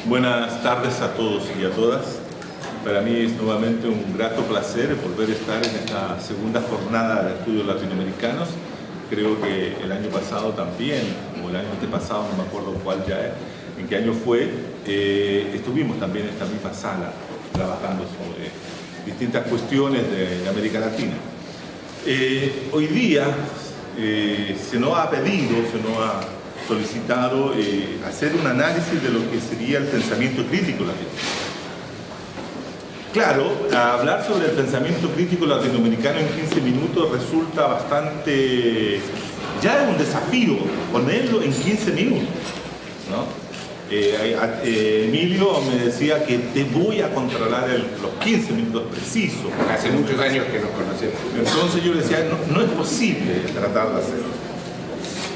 Buenas tardes a todos y a todas. Para mí es nuevamente un grato placer volver a estar en esta segunda jornada de estudios latinoamericanos. Creo que el año pasado también, o el año antepasado, no me acuerdo cuál ya es, en qué año fue, estuvimos también en esta misma sala trabajando sobre distintas cuestiones de América Latina. Hoy día se nos ha pedido, se nos ha solicitado hacer un análisis de lo que sería el pensamiento crítico latinoamericano. Claro, hablar sobre el pensamiento crítico latinoamericano en 15 minutos resulta bastante... ya es un desafío ponerlo en 15 minutos, ¿no? Emilio me decía que te voy a controlar los 15 minutos precisos. Hace muchos años que nos conocemos. Entonces yo le decía, no es posible tratar de hacerlo.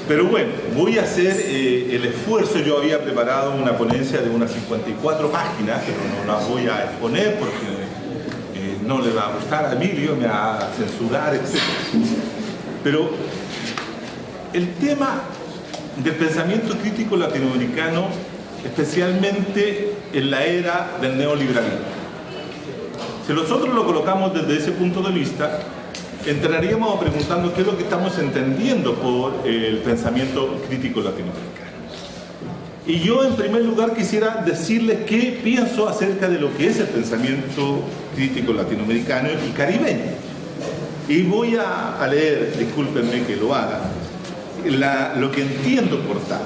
Pero bueno, voy a hacer el esfuerzo. Yo había preparado una ponencia de unas 54 páginas, pero no la voy a exponer porque no le va a gustar a Emilio, me va a censurar, etc. Pero el tema del pensamiento crítico latinoamericano, especialmente en la era del neoliberalismo, si nosotros lo colocamos desde ese punto de vista, entraríamos preguntando qué es lo que estamos entendiendo por el pensamiento crítico latinoamericano. Y yo, en primer lugar, quisiera decirles qué pienso acerca de lo que es el pensamiento crítico latinoamericano y caribeño. Y voy a leer, discúlpenme que lo haga, lo que entiendo por tal.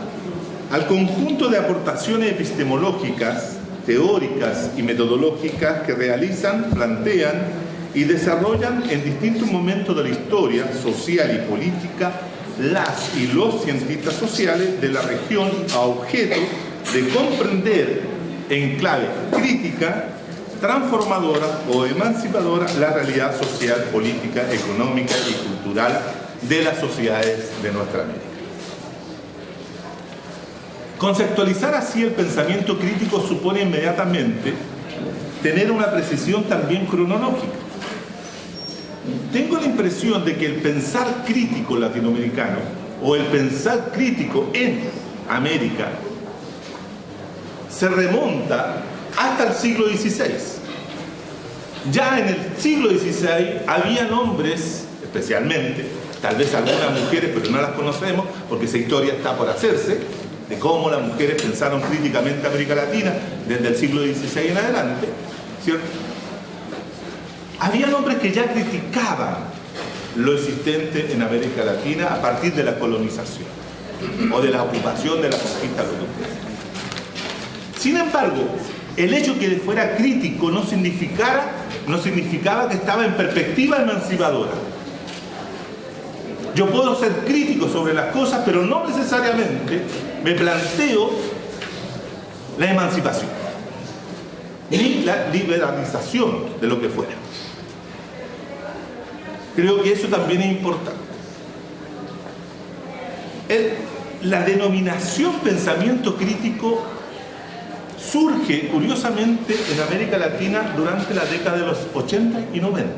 Al conjunto de aportaciones epistemológicas, teóricas y metodológicas que realizan, plantean y desarrollan en distintos momentos de la historia social y política las y los cientistas sociales de la región a objeto de comprender en clave crítica, transformadora o emancipadora la realidad social, política, económica y cultural de las sociedades de nuestra América. Conceptualizar así el pensamiento crítico supone inmediatamente tener una precisión también cronológica. Tengo la impresión de que el pensar crítico latinoamericano o el pensar crítico en América se remonta hasta el siglo XVI. Ya en el siglo XVI había hombres, especialmente, tal vez algunas mujeres, pero no las conocemos porque esa historia está por hacerse, de cómo las mujeres pensaron críticamente América Latina desde el siglo XVI en adelante, ¿cierto? Había hombres que ya criticaban lo existente en América Latina a partir de la colonización o de la ocupación de la conquista europea. Sin embargo, el hecho que fuera crítico no significaba que estaba en perspectiva emancipadora. Yo puedo ser crítico sobre las cosas, pero no necesariamente me planteo la emancipación ni la liberalización de lo que fuera. Creo que eso también es importante. La denominación pensamiento crítico surge, curiosamente, en América Latina durante la década de los 80 y 90.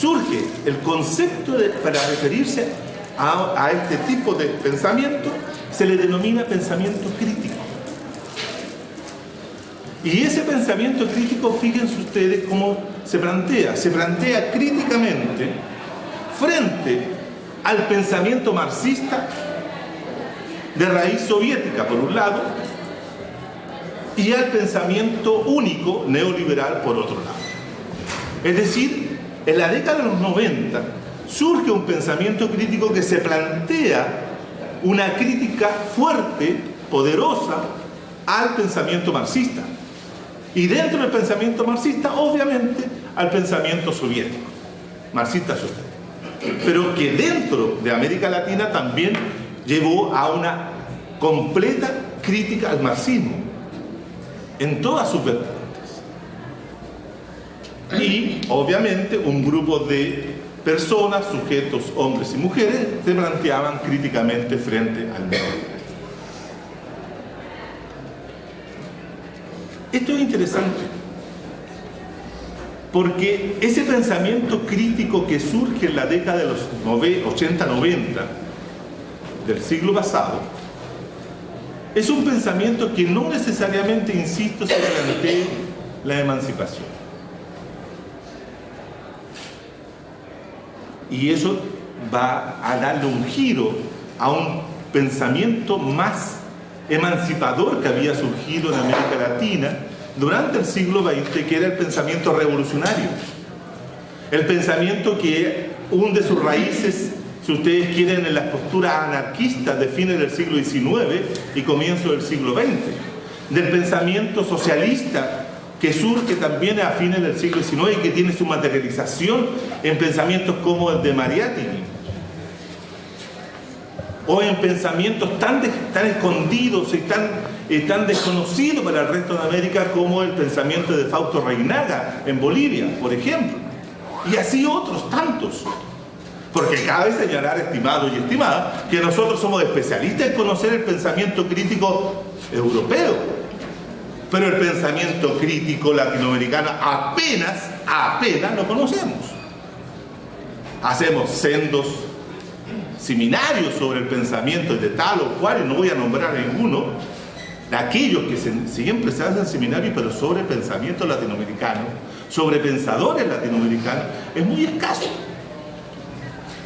Surge el concepto para referirse a este tipo de pensamiento, se le denomina pensamiento crítico. Y ese pensamiento crítico, fíjense ustedes cómo se plantea críticamente frente al pensamiento marxista de raíz soviética, por un lado, y al pensamiento único neoliberal, por otro lado. Es decir, en la década de los 90 surge un pensamiento crítico que se plantea una crítica fuerte, poderosa, al pensamiento marxista. Y dentro del pensamiento marxista, obviamente, al pensamiento soviético, marxista-soviético. Pero que dentro de América Latina también llevó a una completa crítica al marxismo, en todas sus vertientes. Y, obviamente, un grupo de personas, sujetos, hombres y mujeres, se planteaban críticamente frente al neoliberalismo. Esto es interesante, porque ese pensamiento crítico que surge en la década de los 80-90 del siglo pasado es un pensamiento que no necesariamente, insisto, se plantea la emancipación. Y eso va a darle un giro a un pensamiento más emancipador que había surgido en América Latina durante el siglo XX, que era el pensamiento revolucionario. El pensamiento que hunde sus raíces, si ustedes quieren, en las posturas anarquistas de fines del siglo XIX y comienzo del siglo XX. Del pensamiento socialista que surge también a fines del siglo XIX y que tiene su materialización en pensamientos como el de Mariátegui, o en pensamientos tan escondidos y tan desconocidos para el resto de América como el pensamiento de Fausto Reinaga en Bolivia, por ejemplo, y así otros tantos. Porque cabe señalar, estimados y estimadas, que nosotros somos especialistas en conocer el pensamiento crítico europeo, pero el pensamiento crítico latinoamericano apenas lo conocemos. Hacemos sendos seminarios sobre el pensamiento de tal o cual, y no voy a nombrar ninguno, de aquellos que siempre se hacen seminarios, pero sobre pensamiento latinoamericano, sobre pensadores latinoamericanos, es muy escaso.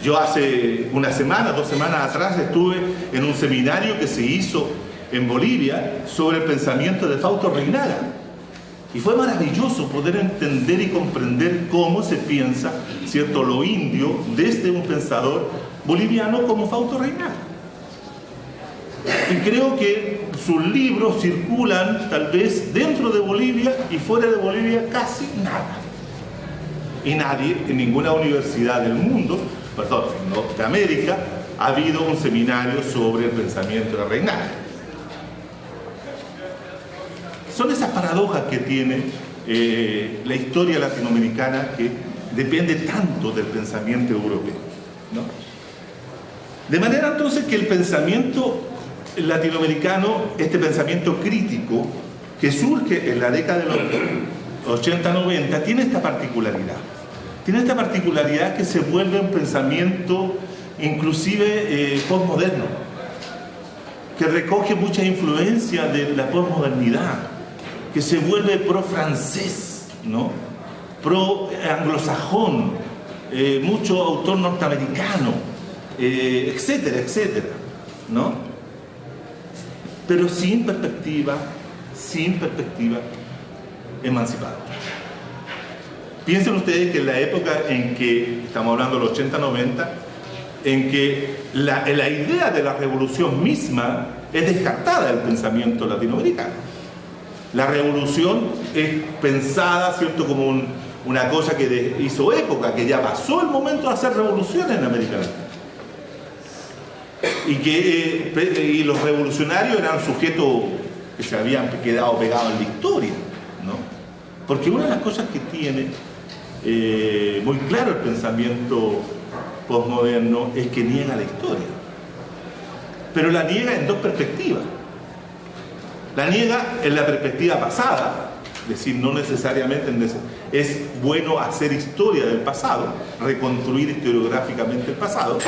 Yo hace una semana, 2 semanas atrás, estuve en un seminario que se hizo en Bolivia sobre el pensamiento de Fausto Reinaga. Y fue maravilloso poder entender y comprender cómo se piensa, ¿cierto?, lo indio desde un pensador boliviano como Fausto Reinaga. Y creo que sus libros circulan tal vez dentro de Bolivia y fuera de Bolivia casi nada. Y nadie en ninguna universidad del mundo, perdón, en Norteamérica, ha habido un seminario sobre el pensamiento de Reinaga. Son esas paradojas que tiene la historia latinoamericana, que depende tanto del pensamiento europeo, ¿no? De manera entonces que el pensamiento latinoamericano, este pensamiento crítico que surge en la década de los 80-90, tiene esta particularidad. Tiene esta particularidad que se vuelve un pensamiento inclusive postmoderno, que recoge mucha influencia de la postmodernidad, que se vuelve pro-francés, ¿no?, pro-anglosajón, mucho autor norteamericano, etcétera, etcétera, ¿no? Pero sin perspectiva emancipadora. Piensen ustedes que en la época en que, estamos hablando de los 80-90, en que la idea de la revolución misma es descartada del pensamiento latinoamericano. La revolución es pensada, ¿cierto?, como una cosa que hizo época, que ya pasó el momento de hacer revoluciones en América Latina. Y los revolucionarios eran sujetos que se habían quedado pegados en la historia, ¿no? Porque una de las cosas que tiene muy claro el pensamiento postmoderno es que niega la historia, pero la niega en dos perspectivas. La niega en la perspectiva pasada, es decir, no necesariamente es bueno hacer historia del pasado, reconstruir historiográficamente el pasado,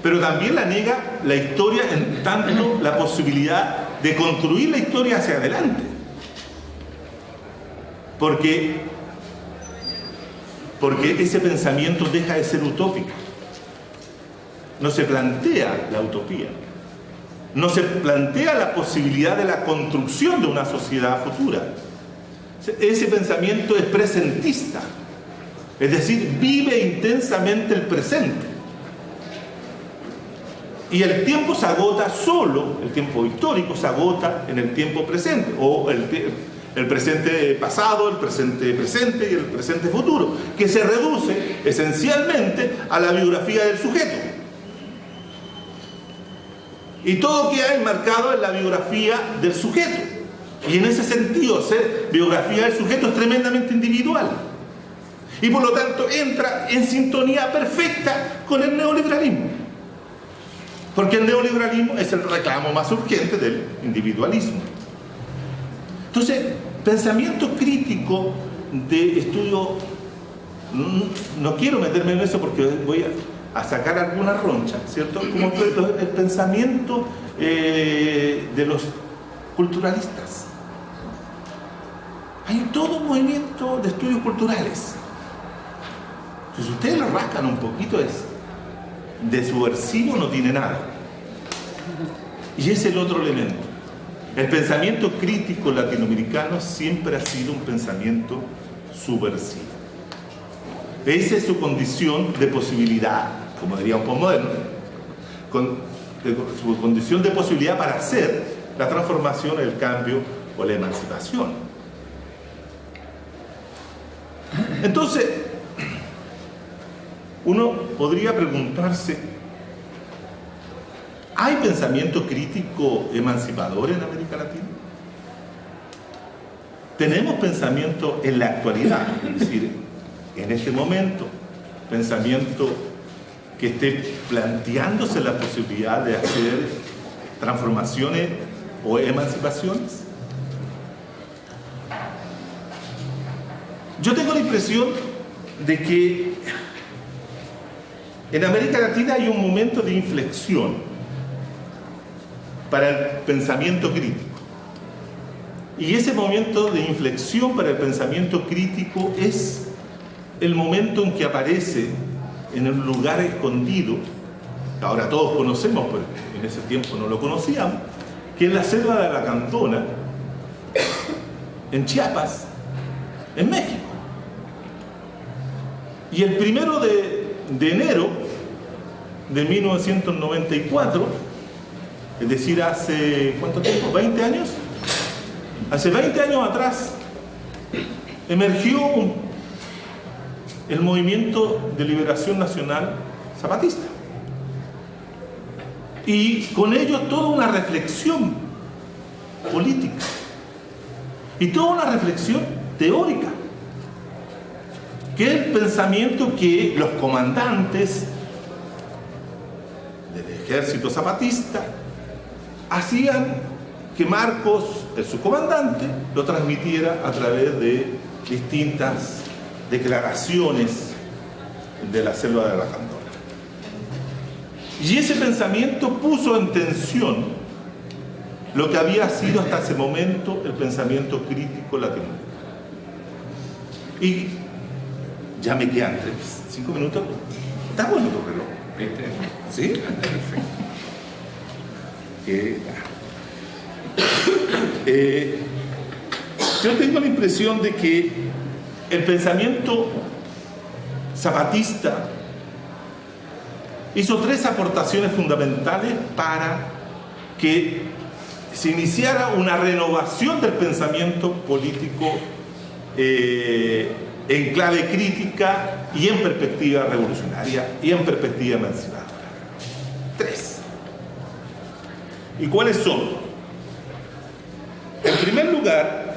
pero también la niega la historia en tanto la posibilidad de construir la historia hacia adelante. Porque ese pensamiento deja de ser utópico. No se plantea la utopía. No se plantea la posibilidad de la construcción de una sociedad futura. Ese pensamiento es presentista, es decir, vive intensamente el presente. Y el tiempo se agota solo, el tiempo histórico se agota en el tiempo presente, o el presente pasado, el presente presente y el presente futuro, que se reduce esencialmente a la biografía del sujeto. Y todo queda enmarcado en la biografía del sujeto. Y en ese sentido, ser biografía del sujeto es tremendamente individual. Y por lo tanto entra en sintonía perfecta con el neoliberalismo. Porque el neoliberalismo es el reclamo más urgente del individualismo. Entonces, pensamiento crítico de estudio, no quiero meterme en eso porque voy a sacar alguna roncha, ¿cierto? Como el pensamiento de los culturalistas. Hay todo un movimiento de estudios culturales. Si ustedes lo rascan un poquito, es de subversivo no tiene nada. Y es el otro elemento. El pensamiento crítico latinoamericano siempre ha sido un pensamiento subversivo. Esa es su condición de posibilidad, como diría un postmoderno, su condición de posibilidad para hacer la transformación, el cambio o la emancipación. Entonces, uno podría preguntarse, ¿hay pensamiento crítico emancipador en América Latina? ¿Tenemos pensamiento en la actualidad? Es decir, en este momento, pensamiento que esté planteándose la posibilidad de hacer transformaciones o emancipaciones. Yo tengo la impresión de que en América Latina hay un momento de inflexión para el pensamiento crítico. Y ese momento de inflexión para el pensamiento crítico es el momento en que aparece en un lugar escondido, que ahora todos conocemos, pero en ese tiempo no lo conocíamos, que es la selva de la Cantona, en Chiapas, en México. Y el 1 de enero de 1994, es decir, hace, ¿cuánto tiempo? ¿20 años? Hace 20 años atrás, emergió el movimiento de liberación nacional zapatista. Y con ello toda una reflexión política y toda una reflexión teórica, que es el pensamiento que los comandantes del ejército zapatista hacían que Marcos, el subcomandante, lo transmitiera a través de distintas declaraciones de la selva de la Cantona. Y ese pensamiento puso en tensión lo que había sido hasta ese momento el pensamiento crítico latinoamericano. Y ya me quedan 5 minutos. ¿Está bueno tu reloj? ¿Sí? Perfecto. Yo tengo la impresión de que el pensamiento zapatista hizo 3 aportaciones fundamentales para que se iniciara una renovación del pensamiento político en clave crítica y en perspectiva revolucionaria y en perspectiva emancipadora. 3. ¿Y cuáles son? En primer lugar,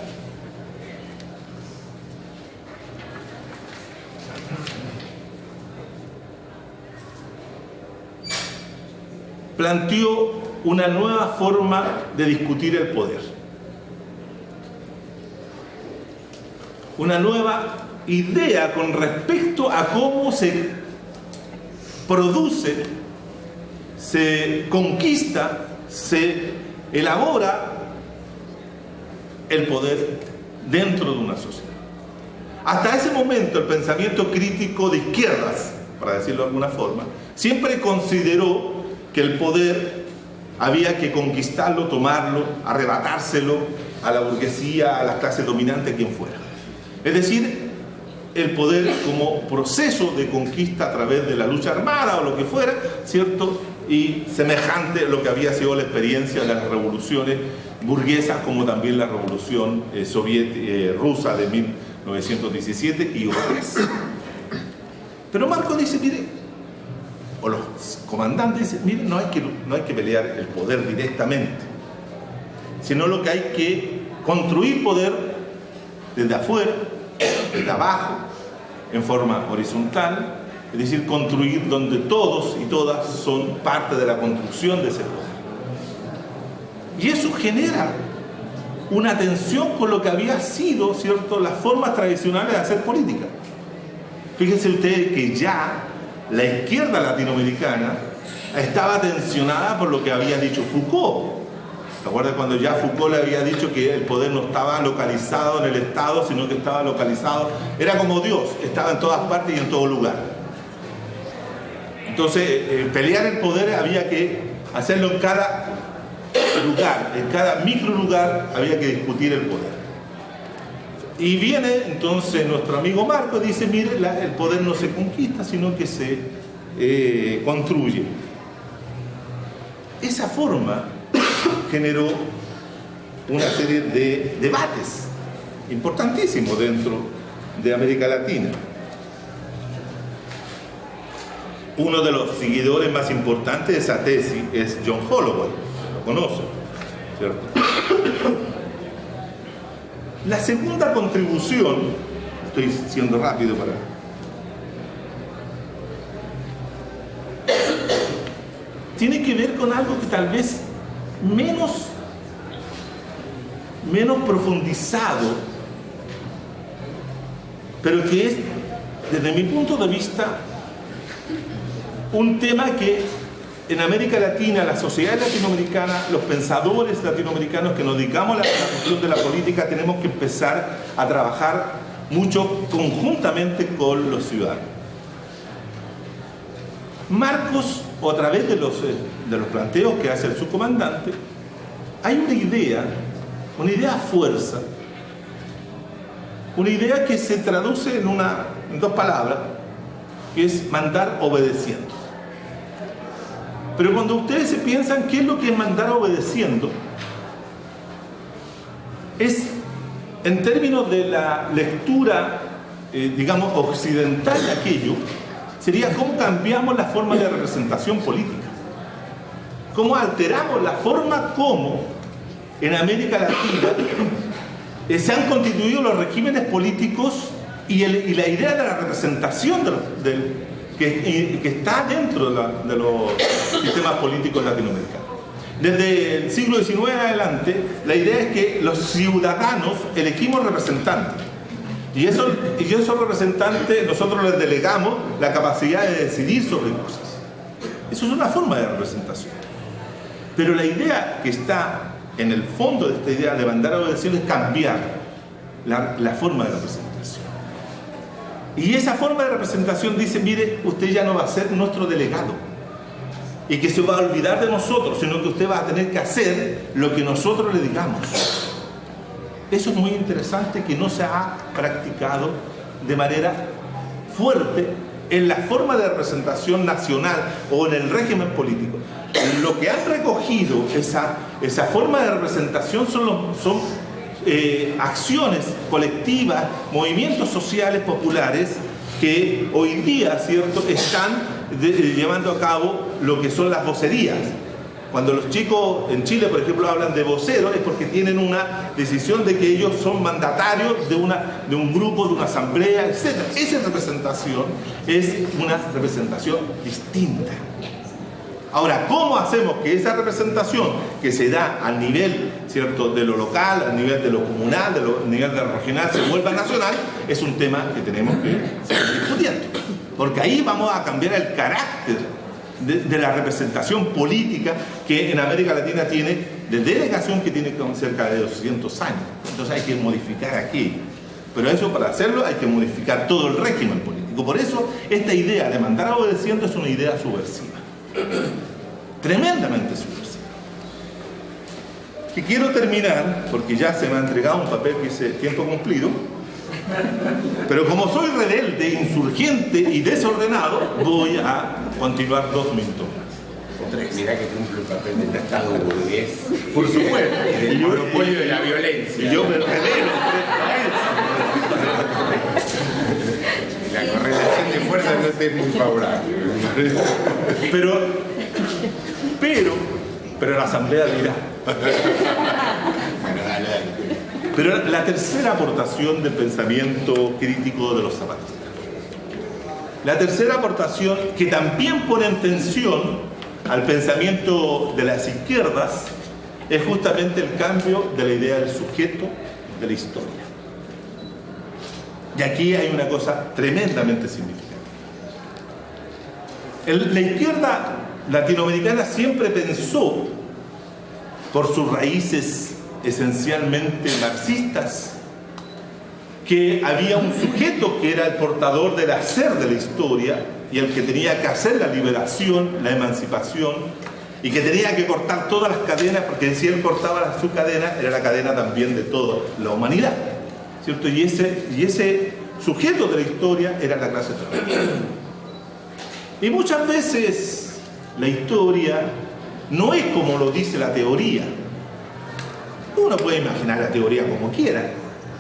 planteó una nueva forma de discutir el poder, una nueva idea con respecto a cómo se produce, se conquista, se elabora el poder dentro de una sociedad. Hasta ese momento el pensamiento crítico de izquierdas, para decirlo de alguna forma, siempre consideró que el poder había que conquistarlo, tomarlo, arrebatárselo a la burguesía, a las clases dominantes, quien fuera. Es decir, el poder como proceso de conquista a través de la lucha armada o lo que fuera, ¿cierto? Y semejante a lo que había sido la experiencia de las revoluciones burguesas, como también la revolución rusa de 1917 y otras. Pero Marcos dice, mire, o los comandantes dicen, mire, no hay que pelear el poder directamente, sino lo que hay que construir poder desde afuera, desde abajo, en forma horizontal, es decir, construir donde todos y todas son parte de la construcción de ese poder. Y eso genera una tensión con lo que había sido, ¿cierto?, las formas tradicionales de hacer política. Fíjense ustedes que ya la izquierda latinoamericana estaba tensionada por lo que había dicho Foucault. ¿Te acuerdas cuando ya Foucault le había dicho que el poder no estaba localizado en el Estado, sino que estaba localizado, era como Dios, estaba en todas partes y en todo lugar? Entonces, pelear el poder había que hacerlo en cada lugar, en cada micro lugar había que discutir el poder. Y viene entonces nuestro amigo Marco y dice, mire, el poder no se conquista, sino que se construye. Esa forma generó una serie de debates importantísimos dentro de América Latina. Uno de los seguidores más importantes de esa tesis es John Holloway, lo conocen, ¿cierto? La segunda contribución, estoy siendo rápido para... tiene que ver con algo que tal vez menos profundizado, pero que es, desde mi punto de vista, un tema que en América Latina, la sociedad latinoamericana, los pensadores latinoamericanos que nos dedicamos a la cuestión de la política, tenemos que empezar a trabajar mucho conjuntamente con los ciudadanos. Marcos, o a través de los planteos que hace el subcomandante, hay una idea fuerza, una idea que se traduce en dos palabras, que es mandar obedeciendo. Pero cuando ustedes se piensan qué es lo que es mandar obedeciendo, es en términos de la lectura, digamos, occidental de aquello, sería cómo cambiamos la forma de representación política, cómo alteramos la forma como en América Latina se han constituido los regímenes políticos y la idea de la representación que está dentro de los sistemas políticos latinoamericanos. Desde el siglo XIX en adelante, la idea es que los ciudadanos elegimos representantes. Y esos representantes nosotros les delegamos la capacidad de decidir sobre cosas. Eso es una forma de representación. Pero la idea que está en el fondo de esta idea de mandar a obedecer es cambiar la forma de representación. Y esa forma de representación dice, mire, usted ya no va a ser nuestro delegado y que se va a olvidar de nosotros, sino que usted va a tener que hacer lo que nosotros le digamos. Eso es muy interesante, que no se ha practicado de manera fuerte en la forma de representación nacional o en el régimen político. Lo que han recogido esa forma de representación son acciones colectivas, movimientos sociales populares que hoy día, ¿cierto?, están llevando a cabo lo que son las vocerías. Cuando los chicos en Chile, por ejemplo, hablan de voceros, es porque tienen una decisión de que ellos son mandatarios de un grupo, de una asamblea, etc. Esa representación es una representación distinta. Ahora, ¿cómo hacemos que esa representación que se da al nivel, ¿cierto?, de lo local, al nivel de lo comunal, al nivel de lo regional, se vuelva nacional? Es un tema que tenemos que seguir discutiendo. Porque ahí vamos a cambiar el carácter de la representación política que en América Latina tiene, de delegación que tiene cerca de 200 años. Entonces hay que modificar aquí. Pero eso, para hacerlo, hay que modificar todo el régimen político. Por eso, esta idea de mandar obedeciendo es una idea subversiva. Tremendamente subversiva. Que quiero terminar, porque ya se me ha entregado un papel que dice tiempo cumplido, pero como soy rebelde, insurgente y desordenado, voy a continuar 2 minutos más. Mira que cumple el papel del Estado burgués. Por supuesto. Y del monopolio de la violencia. Y yo me revelo La correlación de fuerzas no te es muy favorable. Pero la Asamblea dirá. Bueno, dale. Pero la tercera aportación del pensamiento crítico de los zapatistas. La tercera aportación, que también pone en tensión al pensamiento de las izquierdas, es justamente el cambio de la idea del sujeto de la historia. Y aquí hay una cosa tremendamente significativa. La izquierda latinoamericana siempre pensó por sus raíces esencialmente marxistas, que había un sujeto que era el portador del hacer de la historia y el que tenía que hacer la liberación, la emancipación, y que tenía que cortar todas las cadenas, porque si él cortaba su cadena, era la cadena también de toda la humanidad, ¿cierto? Y ese sujeto de la historia era la clase trabajadora. Y muchas veces la historia no es como lo dice la teoría. Uno puede imaginar la teoría como quiera,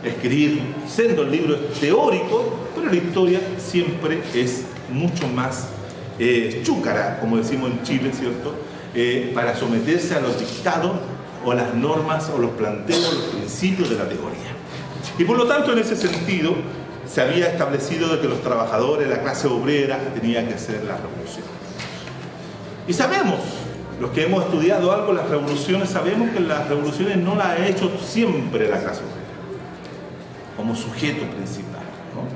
escribir sendos libros teóricos, pero la historia siempre es mucho más chúcara, como decimos en Chile, ¿cierto? Para someterse a los dictados o a las normas o los planteos, los principios de la teoría. Y por lo tanto, en ese sentido, se había establecido de que los trabajadores, la clase obrera, tenía que hacer la revolución. Y sabemos, los que hemos estudiado algo, las revoluciones, sabemos que las revoluciones no las ha hecho siempre la clase obrera como sujeto principal, ¿no?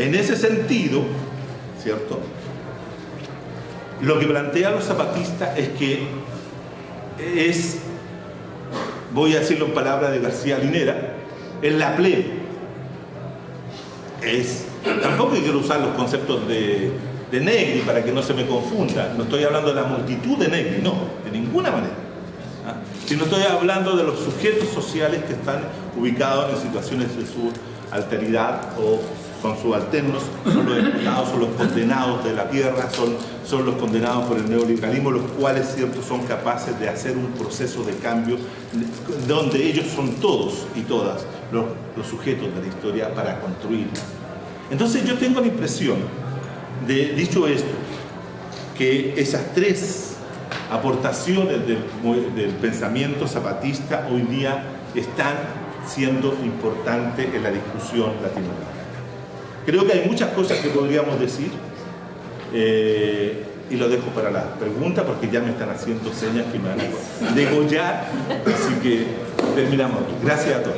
En ese sentido, ¿cierto?, lo que plantean los zapatistas es que es, voy a decirlo en palabras de García Linera, es la plebe. Tampoco quiero usar los conceptos de Negri para que no se me confunda. No estoy hablando de la multitud de Negri, no, de ninguna manera. Sino estoy hablando de los sujetos sociales que están ubicados en situaciones de su alteridad o son subalternos, son los explotados, son los condenados de la tierra, son los condenados por el neoliberalismo, los cuales, cierto, son capaces de hacer un proceso de cambio donde ellos son todos y todas los sujetos de la historia para construirla. Entonces yo tengo la impresión, dicho esto, que esas tres aportaciones del pensamiento zapatista hoy día están siendo importantes en la discusión latinoamericana. Creo que hay muchas cosas que podríamos decir y lo dejo para la pregunta porque ya me están haciendo señas que me van a degollar, así que terminamos aquí. Gracias a todos.